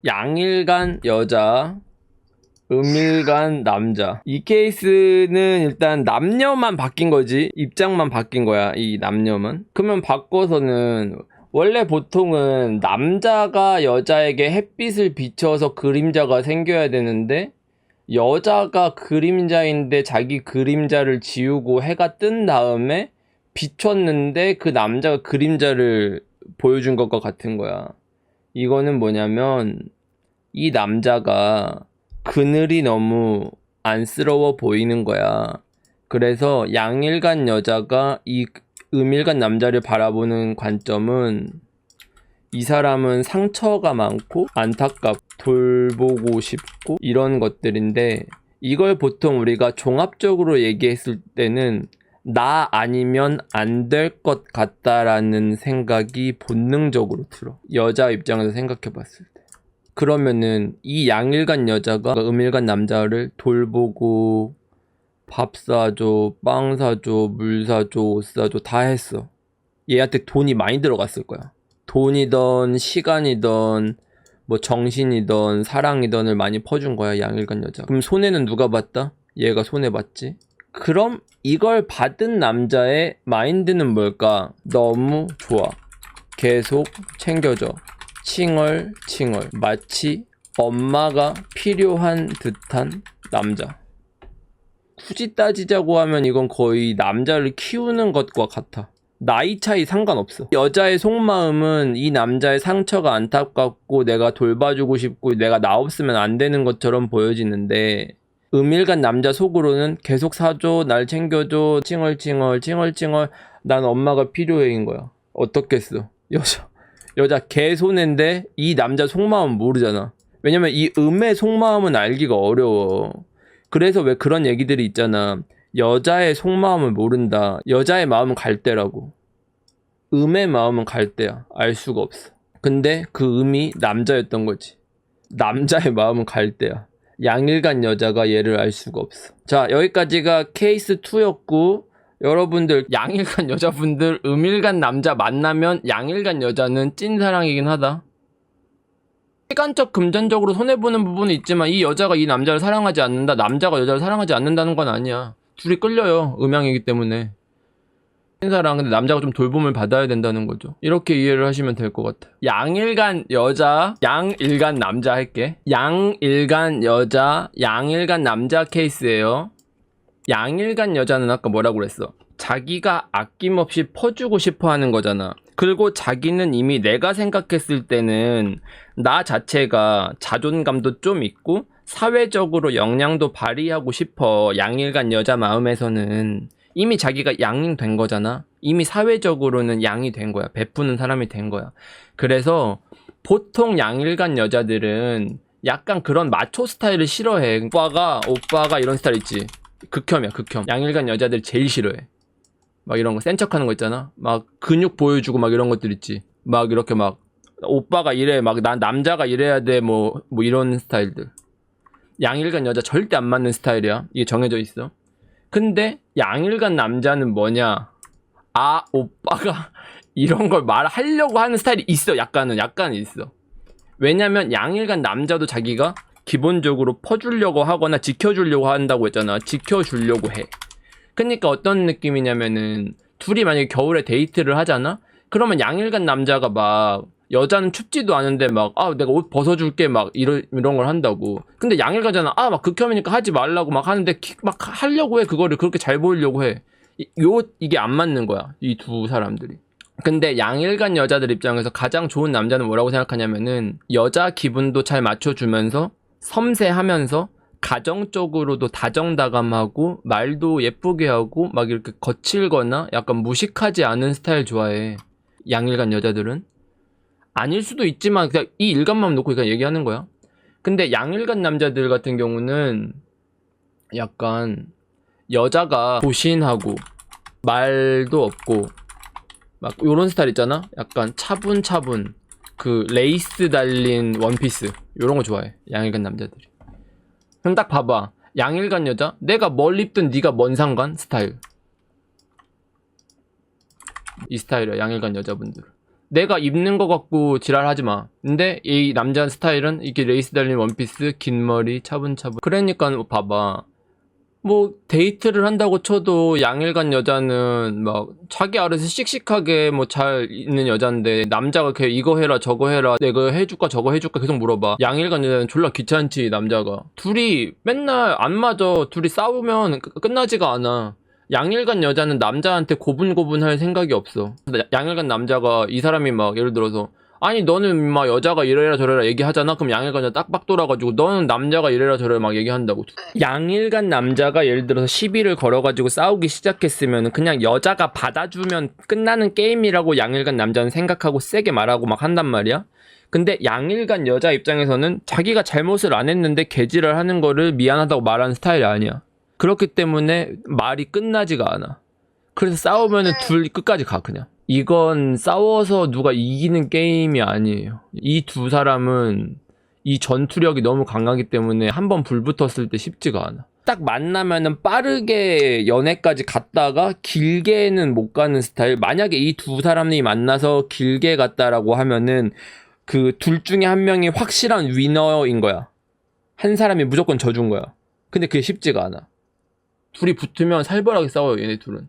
양일간 여자, 음일간 남자. 이 케이스는 일단 남녀만 바뀐 거지. 입장만 바뀐 거야, 이 남녀만. 그러면 바꿔서는 원래 보통은 남자가 여자에게 햇빛을 비춰서 그림자가 생겨야 되는데, 여자가 그림자인데 자기 그림자를 지우고 해가 뜬 다음에 비췄는데 그 남자가 그림자를 보여준 것과 같은 거야. 이거는 뭐냐면 이 남자가 그늘이 너무 안쓰러워 보이는 거야. 그래서 양일간 여자가 이 음일간 남자를 바라보는 관점은 이 사람은 상처가 많고 안타깝고 돌보고 싶고 이런 것들인데, 이걸 보통 우리가 종합적으로 얘기했을 때는 나 아니면 안 될 것 같다라는 생각이 본능적으로 들어. 여자 입장에서 생각해 봤을 때. 그러면은 이 양일간 여자가 음일간 남자를 돌보고 밥 사줘, 빵 사줘, 물 사줘, 옷 사줘 다 했어. 얘한테 돈이 많이 들어갔을 거야. 돈이든 시간이든 뭐 정신이든 사랑이든을 많이 퍼준 거야, 양일간 여자. 그럼 손해는 누가 봤다? 얘가 손해봤지. 그럼 이걸 받은 남자의 마인드는 뭘까? 너무 좋아. 계속 챙겨줘. 칭얼칭얼. 마치 엄마가 필요한 듯한 남자. 굳이 따지자고 하면 이건 거의 남자를 키우는 것과 같아. 나이 차이 상관없어. 여자의 속마음은 이 남자의 상처가 안타깝고 내가 돌봐주고 싶고 내가 나 없으면 안 되는 것처럼 보여지는데, 음일간 남자 속으로는 계속 사줘, 날 챙겨줘, 칭얼칭얼 칭얼칭얼 난 엄마가 필요해인 거야. 어떻겠어. 여자 개 손해인데 이 남자 속마음 모르잖아. 왜냐면 이 음의 속마음은 알기가 어려워. 그래서 왜 그런 얘기들이 있잖아. 여자의 속마음을 모른다. 여자의 마음은 갈대라고. 음의 마음은 갈대야. 알 수가 없어. 근데 그 음이 남자였던 거지. 남자의 마음은 갈대야. 양일간 여자가 얘를 알 수가 없어. 자, 여기까지가 케이스 2였고, 여러분들 양일간 여자분들 음일간 남자 만나면 양일간 여자는 찐사랑이긴 하다. 시간적 금전적으로 손해보는 부분은 있지만 이 여자가 이 남자를 사랑하지 않는다, 남자가 여자를 사랑하지 않는다는 건 아니야. 둘이 끌려요. 음양이기 때문에. 찐사랑. 근데 남자가 좀 돌봄을 받아야 된다는 거죠. 이렇게 이해를 하시면 될 것 같아요. 양일간 여자, 양일간 남자 할게. 양일간 여자, 양일간 남자 케이스예요. 양일간 여자는 아까 뭐라고 그랬어? 자기가 아낌없이 퍼주고 싶어 하는 거잖아. 그리고 자기는 이미 내가 생각했을 때는 나 자체가 자존감도 좀 있고 사회적으로 역량도 발휘하고 싶어. 양일간 여자 마음에서는 이미 자기가 양이 된 거잖아. 이미 사회적으로는 양이 된 거야. 베푸는 사람이 된 거야. 그래서 보통 양일간 여자들은 약간 그런 마초 스타일을 싫어해. 오빠가 이런 스타일 있지. 극혐이야, 극혐. 양일간 여자들 제일 싫어해. 막 이런 거 센 척하는 거 있잖아. 막 근육 보여주고 막 이런 것들 있지. 막 이렇게 막 오빠가 이래, 막 난 남자가 이래야 돼, 뭐 이런 스타일들. 양일간 여자 절대 안 맞는 스타일이야. 이게 정해져 있어. 근데 양일간 남자는 뭐냐? 아, 오빠가 이런 걸 말하려고 하는 스타일이 있어. 약간은 있어. 왜냐면 양일간 남자도 자기가 기본적으로 퍼주려고 하거나 지켜주려고 한다고 했잖아. 지켜주려고 해. 그러니까 어떤 느낌이냐면은 둘이 만약에 겨울에 데이트를 하잖아? 그러면 양일간 남자가 막 여자는 춥지도 않은데 막 내가 옷 벗어줄게 막 이런 걸 한다고. 근데 양일간자는 막 극혐이니까 하지 말라고 막 하는데 막 하려고 해. 그거를 그렇게 잘 보이려고 해. 이게 안 맞는 거야. 이 두 사람들이. 근데 양일간 여자들 입장에서 가장 좋은 남자는 뭐라고 생각하냐면은 여자 기분도 잘 맞춰주면서 섬세하면서 가정적으로도 다정다감하고 말도 예쁘게 하고 막 이렇게 거칠거나 약간 무식하지 않은 스타일 좋아해. 양일간 여자들은. 아닐 수도 있지만 그냥 이 일간만 놓고 그냥 얘기하는 거야. 근데 양일간 남자들 같은 경우는 약간 여자가 소신하고 말도 없고 막 요런 스타일 있잖아. 약간 차분차분 그 레이스 달린 원피스 요런 거 좋아해. 양일간 남자들이. 그럼 딱 봐봐. 양일간 여자? 내가 뭘 입든 네가 뭔 상관? 스타일. 이 스타일이야, 양일간 여자분들. 내가 입는 거 갖고 지랄하지 마. 근데 이 남자 스타일은 이렇게 레이스 달린 원피스, 긴 머리, 차분차분. 그러니까 봐봐. 뭐 데이트를 한다고 쳐도 양일간 여자는 막 자기 알아서 씩씩하게 뭐 잘 있는 여잔데 남자가 걔 이거 해라 저거 해라 내가 해줄까 저거 해줄까 계속 물어봐. 양일간 여자는 졸라 귀찮지 남자가. 둘이 맨날 안 맞아. 둘이 싸우면 끝나지가 않아. 양일간 여자는 남자한테 고분고분할 생각이 없어. 양일간 남자가 이 사람이 막 예를 들어서 아니 너는 막 여자가 이래라 저래라 얘기하잖아. 그럼 양일간 여자 딱박 돌아가지고 너는 남자가 이래라 저래라 막 얘기한다고. 양일간 남자가 예를 들어서 시비를 걸어가지고 싸우기 시작했으면 그냥 여자가 받아주면 끝나는 게임이라고 양일간 남자는 생각하고 세게 말하고 막 한단 말이야. 근데 양일간 여자 입장에서는 자기가 잘못을 안 했는데 개지랄 하는 거를 미안하다고 말하는 스타일이 아니야. 그렇기 때문에 말이 끝나지가 않아. 그래서 싸우면은 둘이 끝까지 가 그냥. 이건 싸워서 누가 이기는 게임이 아니에요. 이 두 사람은 이 전투력이 너무 강하기 때문에 한번 불붙었을 때 쉽지가 않아. 딱 만나면은 빠르게 연애까지 갔다가 길게는 못 가는 스타일. 만약에 이 두 사람이 만나서 길게 갔다라고 하면은 그 둘 중에 한 명이 확실한 위너인 거야. 한 사람이 무조건 져준 거야. 근데 그게 쉽지가 않아. 둘이 붙으면 살벌하게 싸워요 얘네 둘은.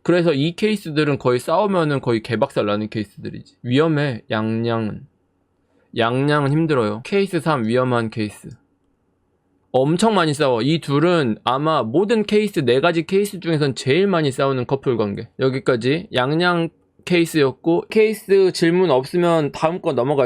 그래서 이 케이스들은 거의 싸우면은 거의 개박살 나는 케이스들이지. 위험해 양양은 힘들어요. 케이스 3 위험한 케이스. 엄청 많이 싸워. 이 둘은 아마 모든 케이스 4가지 케이스 중에선 제일 많이 싸우는 커플 관계. 여기까지 양양 케이스였고, 케이스 질문 없으면 다음 거 넘어갈게요.